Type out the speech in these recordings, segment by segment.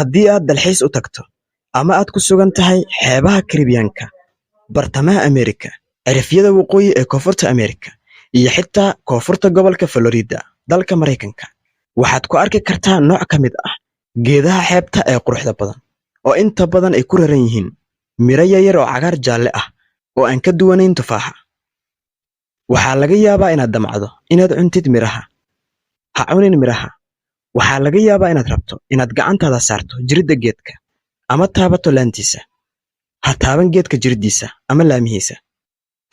haddii aad dalxiis u tagto ama aad ku sugan tahay xeebaha Karibiyaanka, bartamaha Ameerika, cirifyada waqooyi ee koonfurta Ameerika, iyo xitaa koonfurta gobolka Florida, dalka Mareykanka, waxaad ku arki kartaa nooc ka mid ah geedaha xeebta ee quruxda badan, oo inta badan ay ku raran yihiin miro yaryar oo cagaar jaalle ah oo aan ka duwanayn tufaaxa. Waxaa laga yaabaa inaad damcdo inaad cuntid miraha. Ha cunin miraha. Waxaa laga yaabaa inaad rabto inaad gacantaada saarto jiridda geedka ama taabato laantiisa. Ha taaban geedka jiriddiisa ama laamihiisa.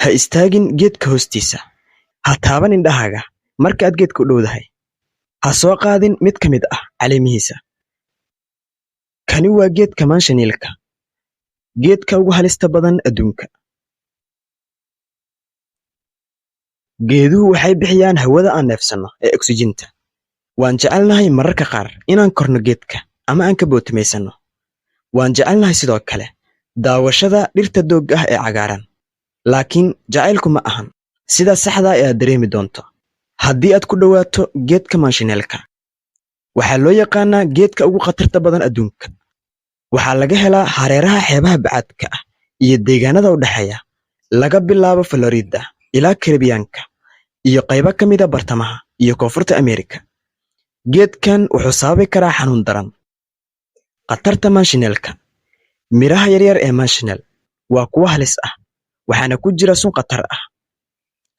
Ha istaagin geedka hoostiisa. Ha taaban indhahaaga marka aad geedka u dhowdahay. Ha soo qaadin mid ka mid ah caleemihiisa. Kani waa geedka maanshanilka, geedka ugu halista badan adduunka. Geeduhu waxay bixiyaan hawada aan neefsanno ee oksijiinta. Waan jecelnahay mararka qaar inaan korno geedka ama aan ka bootimaysano. Waan jecelnahay sidoo kale daawashada dhirta doogga ah ee cagaaran. Laakiin jacaylku ma ahan sida saxda ah ee aad dareemi doonto haddii aad ku dhowaato geedka maanshanilka. Waxaa loo yaqaanaa geedka ugu khatarta badan adduunka. Waxaa laga helaa hareeraha xeebaha bacaadka ah iyo deegaanada u dhexeeya laga bilaabo Florida ilaa Karibiyaanka iyo qaybo ka mid ah bartamaha iyo koonfurta Ameerika. Geedkan wuxuu sababi karaa xanuun daran. Khatarta maanshanilka. Miraha yaryar ee maanshanil waa kuwo halis ah, waxaana ku jira sun khatar ah.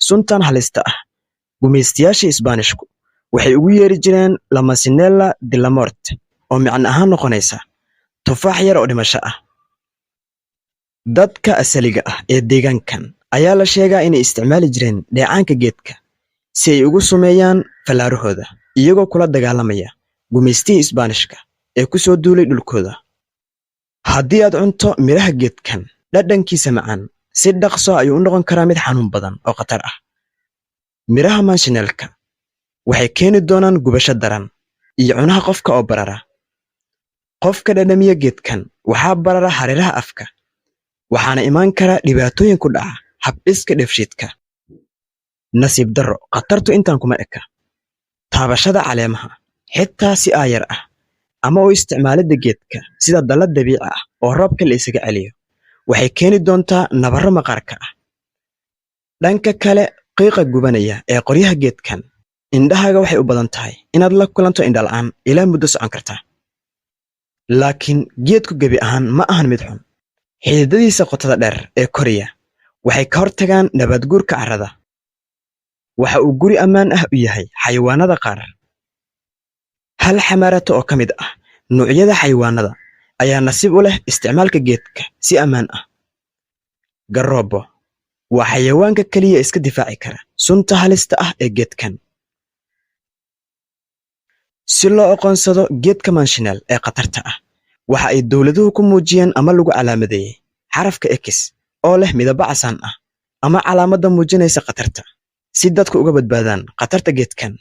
Suntan halista ah, gumeystayaasha Isbaanishku waxay ugu yeeri jireen La Manzanilla de la Muerte, oo micno ahaan noqonaysa tufaax yar oo dhimasho ah. Dadka asaliga ah ee deegaankan ayaa la sheegaa inay isticmaali jireen dheecaanka geedka si ay ugu sumeeyaan fallaarahooda, iyagoo kula dagaalamaya gumeystihii Isbaanishka ee ku soo duulay dhulkooda. Haddii aad cunto miraha geedkan, dhadhankiisa macaan si dhaqso ayuu u noqon karaa mid xanuun badan oo khatar ah. Miraha maanshanilka waxay keeni doonaan gubasho daran iyo cunaha qofka oo barara. Qofka dhadhamiya geedkan waxaa barara hareeraha afka, waxaana imaan kara dhibaatooyin ku dhaca habdhiska dheefshiidka. Nasiib darro, khatartu intaan kuma eka. Taabashada caleemaha, xitaa si aayar ah, ama u isticmaalidda geedka sida dallad dabiici ah oo roobka la isaga celiyo, waxay keeni doontaa nabarro maqaarka ah. Dhanka kale, qiiqa gubanaya ee qoryaha geedkan, indhahaaga waxay u badan tahay inaad la kulanto indho la'aan ilaa muddo socon karta. Laakiin geedku gebi ahaan ma ahan mid xun. Xididadiisa qotada dheer ee koriya waxay ka hortagaan nabaadguurka carrada. Waxa uu guri ammaan ah u yahay xayawaanada qaar. Hal xamaarato oo ka mid ah noocyada xayawaanada ayaa nasiib u leh isticmaalka geedka si ammaan ah. Garoobo waa xayawaanka kaliya iska difaaci kara sunta halista ah ee geedkan. Si loo aqoonsado geedka maanshanil ee khatarta ah, waxa ay dawladuhu ku muujiyeen ama lagu calaamadeeyay xarafka X oo leh midab casaan ah ama calaamadda muujinaysa khatarta, si dadku uga badbaadaan khatarta geedkan.